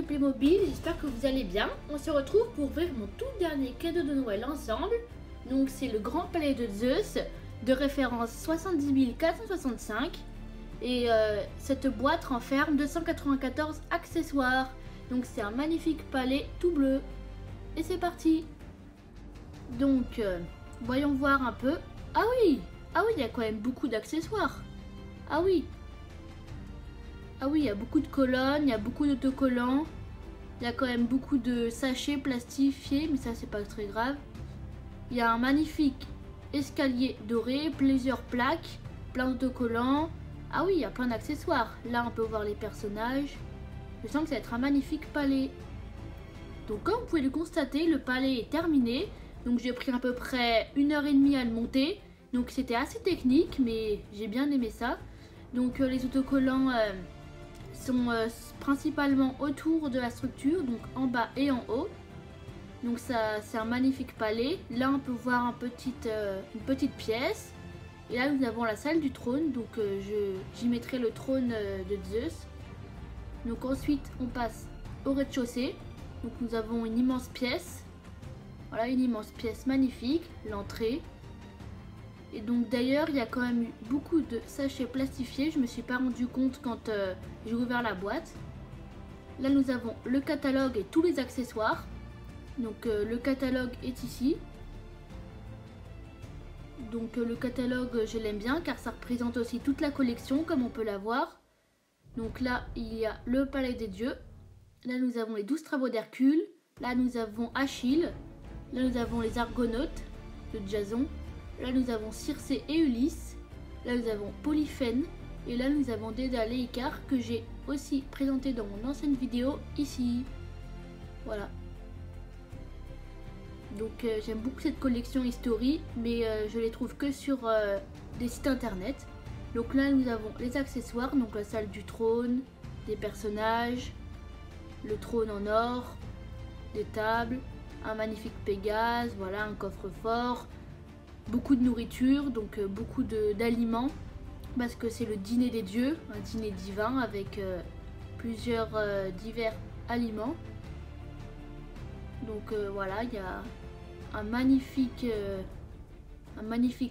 du Playmobil, j'espère que vous allez bien. On se retrouve pour ouvrir mon tout dernier cadeau de Noël ensemble. Donc c'est le Grand Palais de Zeus, de référence 70 465. Et cette boîte renferme 294 accessoires. Donc c'est un magnifique palais tout bleu. Et c'est parti. Donc voyons voir un peu. Ah oui, il y a quand même beaucoup d'accessoires. Ah oui, il y a beaucoup de colonnes, il y a beaucoup d'autocollants. Il y a quand même beaucoup de sachets plastifiés, mais ça c'est pas très grave. Il y a un magnifique escalier doré, plusieurs plaques, plein d'autocollants. Ah oui, il y a plein d'accessoires. Là on peut voir les personnages. Je sens que ça va être un magnifique palais. Donc comme vous pouvez le constater, le palais est terminé. Donc j'ai pris à peu près 1h30 à le monter. Donc c'était assez technique, mais j'ai bien aimé ça. Donc les autocollants sont principalement autour de la structure, donc en bas et en haut. Donc ça c'est un magnifique palais. Là on peut voir une petite pièce. Et là nous avons la salle du trône, donc j'y mettrai le trône de Zeus. Donc ensuite on passe au rez-de-chaussée. Donc nous avons une immense pièce. Voilà, une immense pièce magnifique, l'entrée. Et donc d'ailleurs il y a quand même eu beaucoup de sachets plastifiés. Je me suis pas rendu compte quand j'ai ouvert la boîte. Là nous avons le catalogue et tous les accessoires. Donc le catalogue est ici. Donc le catalogue je l'aime bien car ça représente aussi toute la collection comme on peut la voir. Donc là il y a le palais des dieux. Là nous avons les 12 travaux d'Hercule. Là nous avons Achille. Là nous avons les Argonautes de Jason. Là nous avons Circé et Ulysse. Là nous avons Polyphène. Et là nous avons Dédale et Icare que j'ai aussi présenté dans mon ancienne vidéo ici. Voilà. Donc j'aime beaucoup cette collection History, mais je les trouve que sur des sites internet. Donc là nous avons les accessoires, donc la salle du trône, des personnages, le trône en or, des tables, un magnifique Pégase, voilà, un coffre-fort, beaucoup de nourriture, donc beaucoup d'aliments, parce que c'est le dîner des dieux, un dîner divin avec plusieurs divers aliments. Donc voilà, il y a un magnifique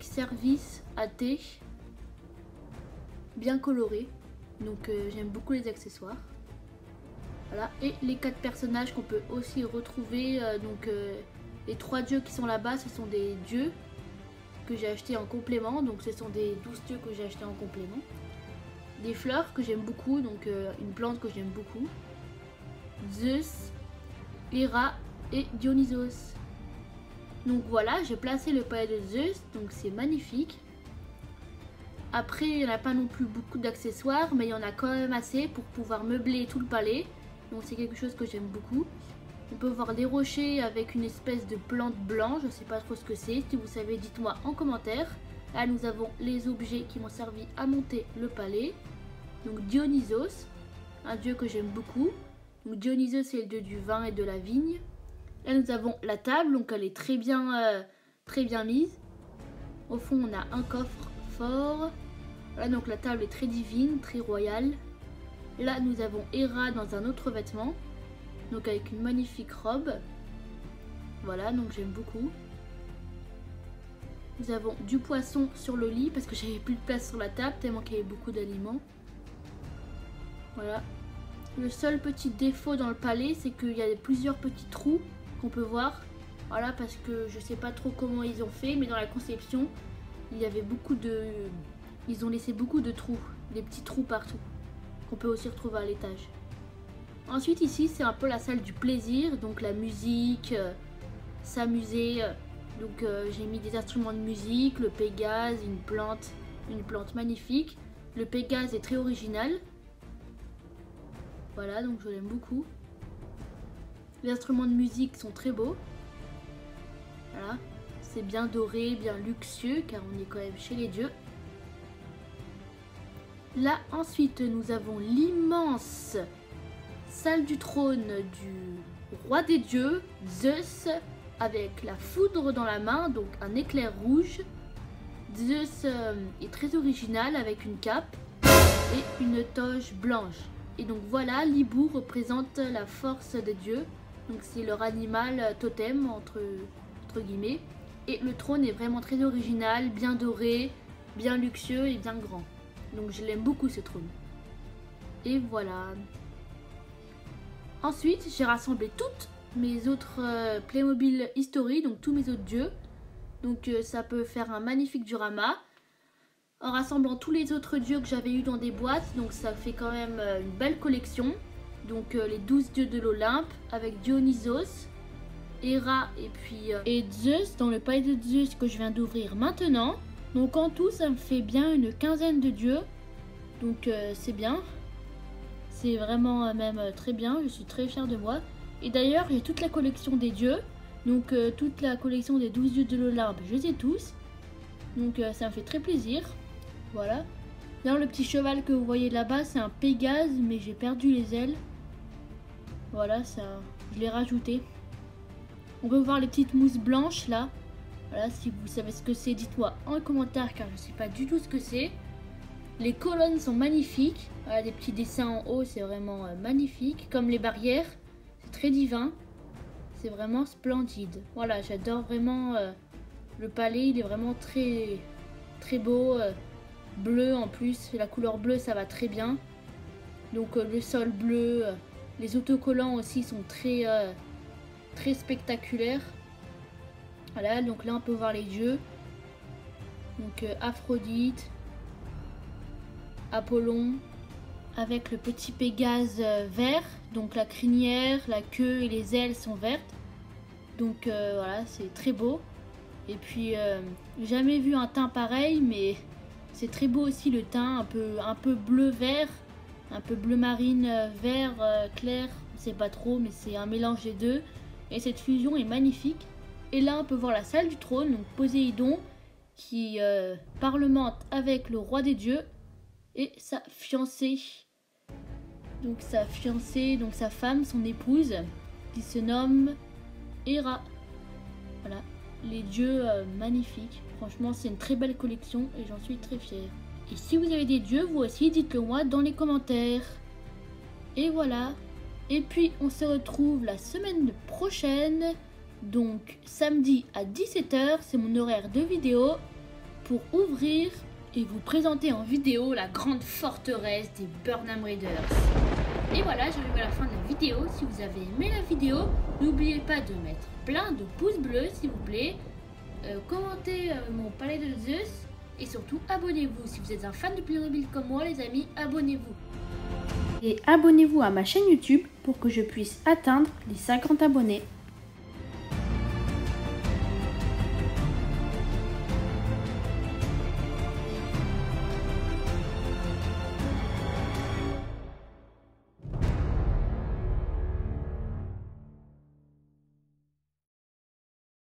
service à thé, bien coloré, donc j'aime beaucoup les accessoires. Voilà, et les 4 personnages qu'on peut aussi retrouver, les 3 dieux qui sont là-bas, ce sont des dieux que j'ai acheté en complément, donc ce sont des 12 dieux que j'ai acheté en complément. Des fleurs que j'aime beaucoup, donc une plante que j'aime beaucoup. Zeus, Héra et Dionysos. Donc voilà, j'ai placé le palais de Zeus, donc c'est magnifique. Après, il n'y en a pas non plus beaucoup d'accessoires, mais il y en a quand même assez pour pouvoir meubler tout le palais. Donc c'est quelque chose que j'aime beaucoup. On peut voir des rochers avec une espèce de plante blanche, je ne sais pas trop ce que c'est. Si vous savez, dites-moi en commentaire. Là, nous avons les objets qui m'ont servi à monter le palais. Donc Dionysos, un dieu que j'aime beaucoup. Donc Dionysos, c'est le dieu du vin et de la vigne. Là, nous avons la table, donc elle est très bien mise. Au fond, on a un coffre-fort. Voilà, donc la table est très divine, très royale. Là, nous avons Héra dans un autre vêtement, donc avec une magnifique robe. Voilà, donc j'aime beaucoup. Nous avons du poisson sur le lit parce que j'avais plus de place sur la table tellement qu'il y avait beaucoup d'aliments. Voilà. Le seul petit défaut dans le palais, c'est qu'il y a plusieurs petits trous qu'on peut voir. Voilà, parce que je sais pas trop comment ils ont fait, mais dans la conception, il y avait ils ont laissé beaucoup de trous, des petits trous partout, qu'on peut aussi retrouver à l'étage. Ensuite ici c'est un peu la salle du plaisir, donc la musique, s'amuser. Donc j'ai mis des instruments de musique, le Pégase, une plante magnifique. Le Pégase est très original. Voilà, donc je l'aime beaucoup. Les instruments de musique sont très beaux. Voilà, c'est bien doré, bien luxueux car on est quand même chez les dieux. Là ensuite nous avons l'immense salle du trône du roi des dieux, Zeus, avec la foudre dans la main, donc un éclair rouge. Zeus est très original avec une cape et une toge blanche. Et donc voilà, l'hibou représente la force des dieux. Donc c'est leur animal totem entre guillemets. Et le trône est vraiment très original, bien doré, bien luxueux et bien grand. Donc je l'aime beaucoup ce trône. Et voilà. Ensuite, j'ai rassemblé toutes mes autres Playmobil History, donc tous mes autres dieux. Donc ça peut faire un magnifique diorama. En rassemblant tous les autres dieux que j'avais eu dans des boîtes, donc ça fait quand même une belle collection. Donc les 12 dieux de l'Olympe avec Dionysos, Héra et Zeus dans le palais de Zeus que je viens d'ouvrir maintenant. Donc en tout ça me fait bien une quinzaine de dieux. Donc c'est bien. C'est vraiment même très bien, je suis très fière de moi. Et d'ailleurs j'ai toute la collection des dieux. Donc toute la collection des 12 dieux de l'Olympe, je les ai tous. Donc ça me fait très plaisir. Voilà. Là le petit cheval que vous voyez là-bas c'est un Pégase mais j'ai perdu les ailes. Voilà, ça, je l'ai rajouté. On peut voir les petites mousses blanches là. Voilà, si vous savez ce que c'est, dites-moi en commentaire car je ne sais pas du tout ce que c'est. Les colonnes sont magnifiques. Voilà, des petits dessins en haut, c'est vraiment magnifique. Comme les barrières, c'est très divin. C'est vraiment splendide. Voilà, j'adore vraiment le palais. Il est vraiment très, très beau. Bleu en plus, la couleur bleue, ça va très bien. Donc le sol bleu, les autocollants aussi sont très, très spectaculaires. Voilà, donc là on peut voir les dieux. Donc Aphrodite, Apollon, avec le petit Pégase vert. Donc la crinière, la queue et les ailes sont vertes. Donc voilà, c'est très beau. Et puis jamais vu un teint pareil, mais c'est très beau aussi le teint, un peu bleu-vert, un peu bleu marine, vert clair, on ne sait pas trop, mais c'est un mélange des deux. Et cette fusion est magnifique. Et là, on peut voir la salle du trône, donc Poséidon, qui parlemente avec le roi des dieux et sa fiancée. Donc sa fiancée, donc sa femme, son épouse, qui se nomme Héra. Voilà, les dieux magnifiques. Franchement, c'est une très belle collection et j'en suis très fière. Et si vous avez des dieux, vous aussi, dites-le moi dans les commentaires. Et voilà. Et puis, on se retrouve la semaine prochaine. Donc, samedi à 17 h, c'est mon horaire de vidéo pour ouvrir et vous présenter en vidéo la grande forteresse des Burnham Raiders. Et voilà, j'arrive à la fin de la vidéo. Si vous avez aimé la vidéo, n'oubliez pas de mettre plein de pouces bleus, s'il vous plaît. Commentez mon palais de Zeus. Et surtout, abonnez-vous. Si vous êtes un fan de Playmobil comme moi, les amis, abonnez-vous. Et abonnez-vous à ma chaîne YouTube pour que je puisse atteindre les 50 abonnés.